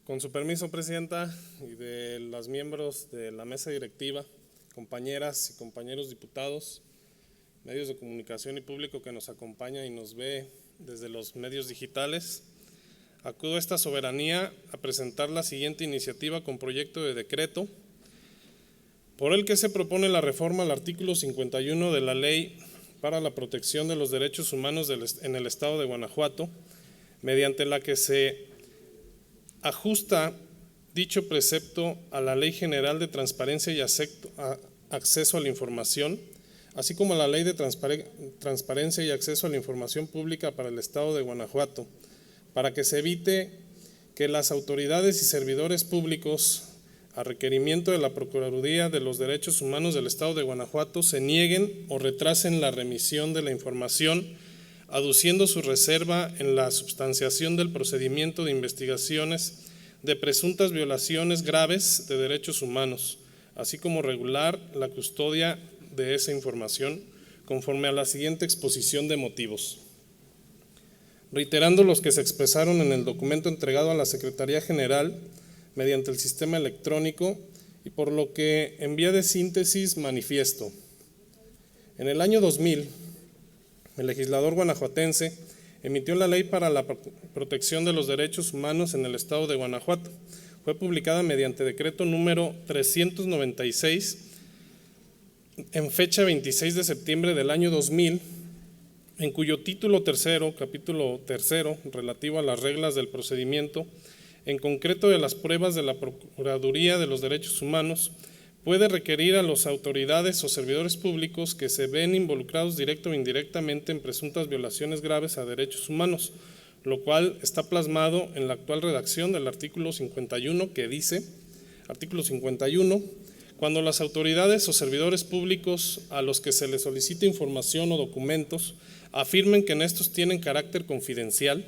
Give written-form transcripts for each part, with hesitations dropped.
Con su permiso, Presidenta, y de los miembros de la mesa directiva, compañeras y compañeros diputados, medios de comunicación y público que nos acompaña y nos ve desde los medios digitales, acudo a esta soberanía a presentar la siguiente iniciativa con proyecto de decreto, por el que se propone la reforma al artículo 51 de la Ley para la Protección de los Derechos Humanos en el Estado de Guanajuato, mediante la que se ajusta dicho precepto a la Ley General de Transparencia y Acceso a la Información, así como a la Ley de Transparencia y Acceso a la Información Pública para el Estado de Guanajuato, para que se evite que las autoridades y servidores públicos, a requerimiento de la Procuraduría de los Derechos Humanos del Estado de Guanajuato, se nieguen o retrasen la remisión de la información, aduciendo su reserva en la substanciación del procedimiento de investigaciones de presuntas violaciones graves de derechos humanos, así como regular la custodia de esa información conforme a la siguiente exposición de motivos. Reiterando los que se expresaron en el documento entregado a la Secretaría General mediante el sistema electrónico y por lo que en vía de síntesis manifiesto. En el año 2000, el legislador guanajuatense emitió la Ley para la Protección de los Derechos Humanos en el Estado de Guanajuato. Fue publicada mediante decreto número 396 en fecha 26 de septiembre del año 2000, en cuyo título tercero, capítulo tercero, relativo a las reglas del procedimiento, en concreto de las pruebas de la Procuraduría de los Derechos Humanos, puede requerir a las autoridades o servidores públicos que se ven involucrados directo o indirectamente en presuntas violaciones graves a derechos humanos, lo cual está plasmado en la actual redacción del artículo 51, que dice, artículo 51, cuando las autoridades o servidores públicos a los que se les solicite información o documentos afirmen que en estos tienen carácter confidencial,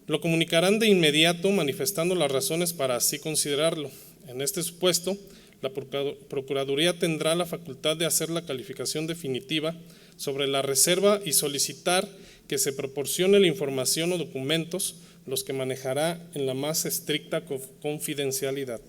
lo comunicarán de inmediato manifestando las razones para así considerarlo. En este supuesto, la Procuraduría tendrá la facultad de hacer la calificación definitiva sobre la reserva y solicitar que se proporcione la información o documentos, los que manejará en la más estricta confidencialidad.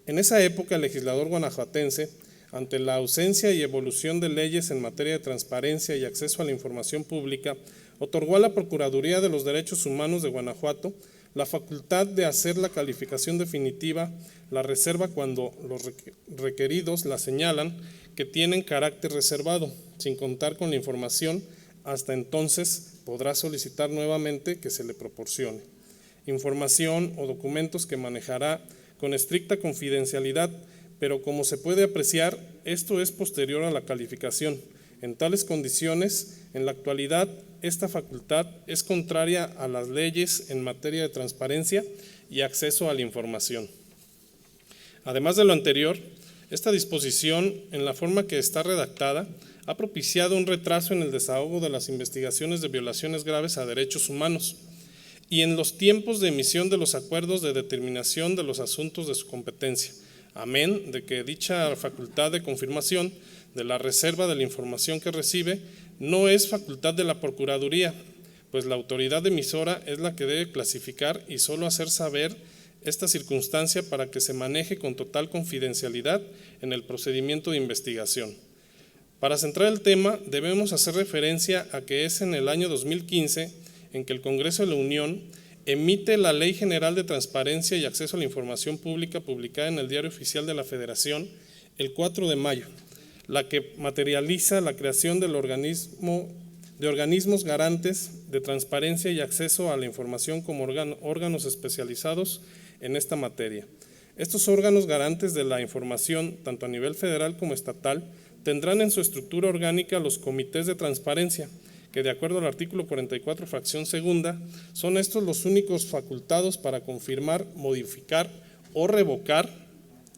En esa época, el legislador guanajuatense, ante la ausencia y evolución de leyes en materia de transparencia y acceso a la información pública, otorgó a la Procuraduría de los Derechos Humanos de Guanajuato la facultad de hacer la calificación definitiva, la reserva cuando los requeridos la señalan que tienen carácter reservado, sin contar con la información. Hasta entonces podrá solicitar nuevamente que se le proporcione información o documentos que manejará con estricta confidencialidad, pero como se puede apreciar, esto es posterior a la calificación. En tales condiciones, en la actualidad, esta facultad es contraria a las leyes en materia de transparencia y acceso a la información. Además de lo anterior, esta disposición, en la forma que está redactada, ha propiciado un retraso en el desahogo de las investigaciones de violaciones graves a derechos humanos y en los tiempos de emisión de los acuerdos de determinación de los asuntos de su competencia, amén de que dicha facultad de confirmación de la reserva de la información que recibe no es facultad de la Procuraduría, pues la autoridad emisora es la que debe clasificar y solo hacer saber esta circunstancia para que se maneje con total confidencialidad en el procedimiento de investigación. Para centrar el tema, debemos hacer referencia a que es en el año 2015 en que el Congreso de la Unión emite la Ley General de Transparencia y Acceso a la Información Pública, publicada en el Diario Oficial de la Federación el 4 de mayo, la que materializa la creación de organismos garantes de transparencia y acceso a la información como órganos especializados en esta materia. Estos órganos garantes de la información, tanto a nivel federal como estatal, tendrán en su estructura orgánica los comités de transparencia, que de acuerdo al artículo 44, fracción segunda, son estos los únicos facultados para confirmar, modificar o revocar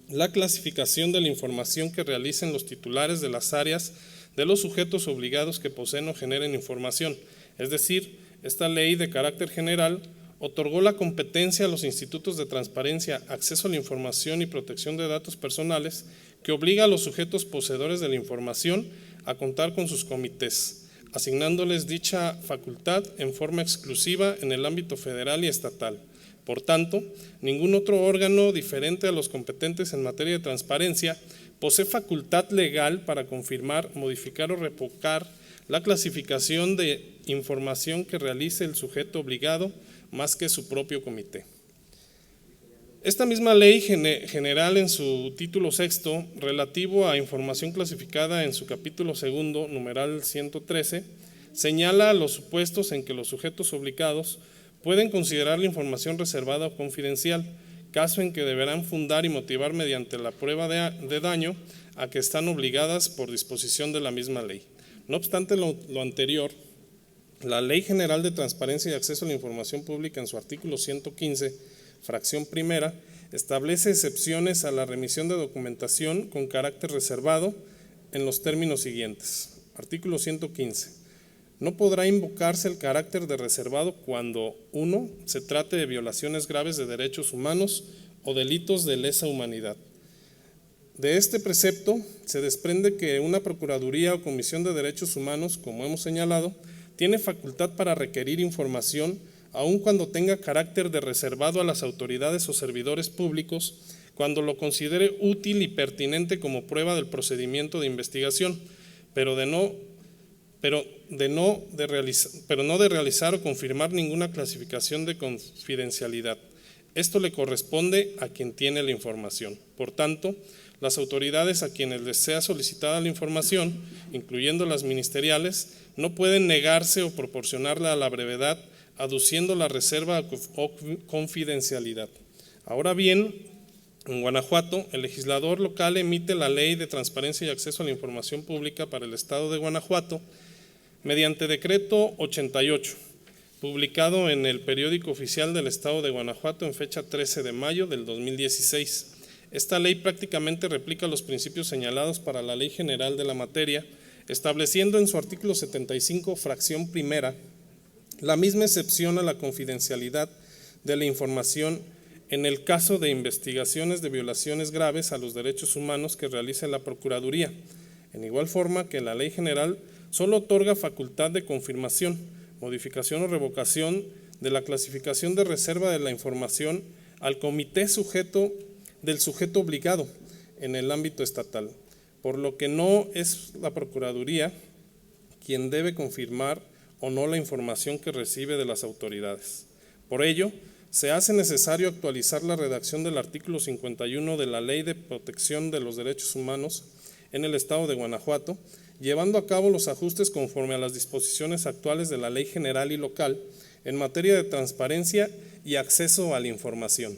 la clasificación de la información que realicen los titulares de las áreas de los sujetos obligados que poseen o generen información. Es decir, esta ley de carácter general otorgó la competencia a los institutos de transparencia, acceso a la información y protección de datos personales, que obliga a los sujetos poseedores de la información a contar con sus comités, asignándoles dicha facultad en forma exclusiva en el ámbito federal y estatal. Por tanto, ningún otro órgano diferente a los competentes en materia de transparencia posee facultad legal para confirmar, modificar o revocar la clasificación de información que realice el sujeto obligado más que su propio comité. Esta misma ley general en su título sexto, relativo a información clasificada en su capítulo segundo, numeral 113, señala los supuestos en que los sujetos obligados pueden considerar la información reservada o confidencial, caso en que deberán fundar y motivar mediante la prueba de daño a que están obligadas por disposición de la misma ley. No obstante lo anterior, la Ley General de Transparencia y Acceso a la Información Pública en su artículo 115, fracción primera, establece excepciones a la remisión de documentación con carácter reservado en los términos siguientes. Artículo 115. No podrá invocarse el carácter de reservado cuando 1. Se trate de violaciones graves de derechos humanos o delitos de lesa humanidad. De este precepto se desprende que una Procuraduría o Comisión de Derechos Humanos, como hemos señalado, tiene facultad para requerir información aun cuando tenga carácter de reservado a las autoridades o servidores públicos, cuando lo considere útil y pertinente como prueba del procedimiento de investigación, pero no de realizar o confirmar ninguna clasificación de confidencialidad. Esto le corresponde a quien tiene la información. Por tanto, las autoridades a quienes les sea solicitada la información, incluyendo las ministeriales, no pueden negarse o proporcionarla a la brevedad, aduciendo la reserva o confidencialidad. Ahora bien, en Guanajuato, el legislador local emite la Ley de Transparencia y Acceso a la Información Pública para el Estado de Guanajuato mediante decreto 88, publicado en el Periódico Oficial del Estado de Guanajuato en fecha 13 de mayo del 2016. Esta ley prácticamente replica los principios señalados para la Ley General de la materia, estableciendo en su artículo 75, fracción primera, la misma excepción a la confidencialidad de la información en el caso de investigaciones de violaciones graves a los derechos humanos que realice la Procuraduría, en igual forma que la Ley General solo otorga facultad de confirmación, modificación o revocación de la clasificación de reserva de la información al comité del sujeto obligado en el ámbito estatal, por lo que no es la Procuraduría quien debe confirmar o no la información que recibe de las autoridades. Por ello, se hace necesario actualizar la redacción del artículo 51 de la Ley de Protección de los Derechos Humanos en el Estado de Guanajuato, llevando a cabo los ajustes conforme a las disposiciones actuales de la Ley General y Local en materia de transparencia y acceso a la información.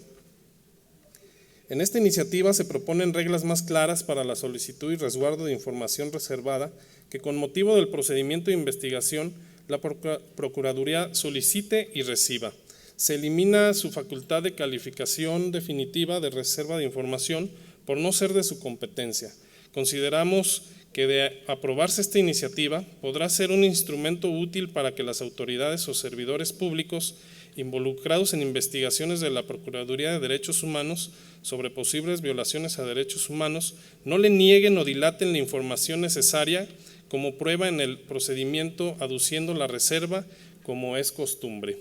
En esta iniciativa se proponen reglas más claras para la solicitud y resguardo de información reservada que con motivo del procedimiento de investigación la Procuraduría solicite y reciba. Se elimina su facultad de calificación definitiva de reserva de información por no ser de su competencia. Consideramos que de aprobarse esta iniciativa podrá ser un instrumento útil para que las autoridades o servidores públicos involucrados en investigaciones de la Procuraduría de Derechos Humanos sobre posibles violaciones a derechos humanos no le nieguen o dilaten la información necesaria como prueba en el procedimiento, aduciendo la reserva como es costumbre,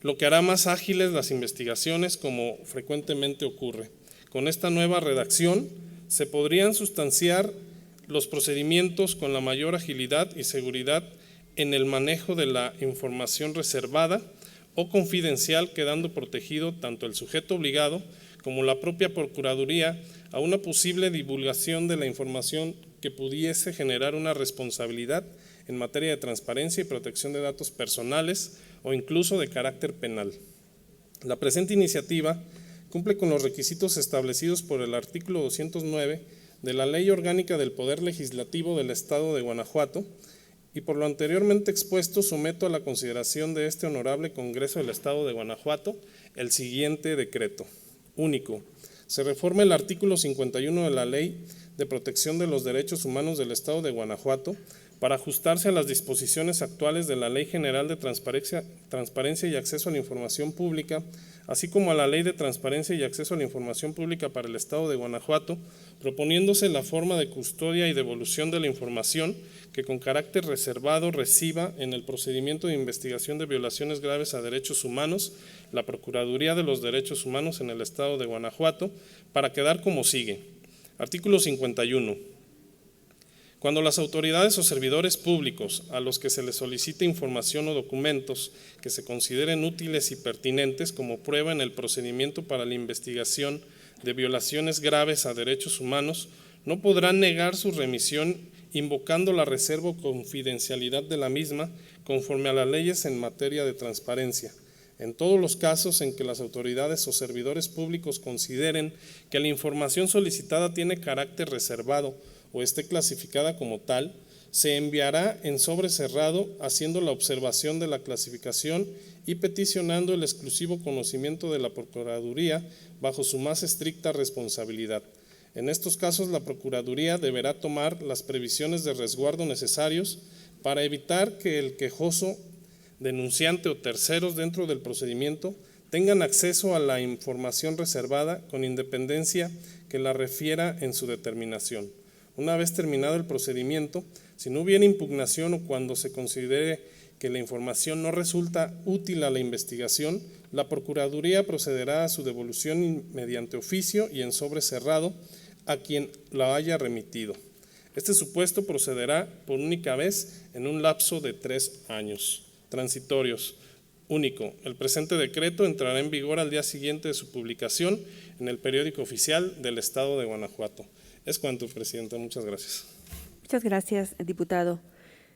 lo que hará más ágiles las investigaciones como frecuentemente ocurre. Con esta nueva redacción se podrían sustanciar los procedimientos con la mayor agilidad y seguridad en el manejo de la información reservada o confidencial, quedando protegido tanto el sujeto obligado como la propia Procuraduría a una posible divulgación de la información que pudiese generar una responsabilidad en materia de transparencia y protección de datos personales o incluso de carácter penal. La presente iniciativa cumple con los requisitos establecidos por el artículo 209 de la Ley Orgánica del Poder Legislativo del Estado de Guanajuato y por lo anteriormente expuesto someto a la consideración de este honorable Congreso del Estado de Guanajuato el siguiente decreto único. Se reforma el artículo 51 de la Ley de Protección de los Derechos Humanos del Estado de Guanajuato para ajustarse a las disposiciones actuales de la Ley General de Transparencia y Acceso a la Información Pública, así como a la Ley de Transparencia y Acceso a la Información Pública para el Estado de Guanajuato, proponiéndose la forma de custodia y devolución de la información que con carácter reservado reciba en el procedimiento de investigación de violaciones graves a derechos humanos la Procuraduría de los Derechos Humanos en el Estado de Guanajuato, para quedar como sigue. Artículo 51. Cuando las autoridades o servidores públicos a los que se les solicite información o documentos que se consideren útiles y pertinentes como prueba en el procedimiento para la investigación de violaciones graves a derechos humanos, no podrán negar su remisión invocando la reserva o confidencialidad de la misma conforme a las leyes en materia de transparencia. En todos los casos en que las autoridades o servidores públicos consideren que la información solicitada tiene carácter reservado o esté clasificada como tal, se enviará en sobre cerrado haciendo la observación de la clasificación y peticionando el exclusivo conocimiento de la Procuraduría bajo su más estricta responsabilidad. En estos casos, la Procuraduría deberá tomar las previsiones de resguardo necesarios para evitar que el quejoso, denunciante o terceros dentro del procedimiento tengan acceso a la información reservada con independencia que la refiera en su determinación. Una vez terminado el procedimiento, si no hubiera impugnación o cuando se considere que la información no resulta útil a la investigación, la Procuraduría procederá a su devolución mediante oficio y en sobre cerrado a quien la haya remitido. Este supuesto procederá por única vez en un lapso de 3 años. Transitorios. Único. El presente decreto entrará en vigor al día siguiente de su publicación en el periódico oficial del Estado de Guanajuato. Es cuanto, Presidenta. Muchas gracias. Muchas gracias, diputado.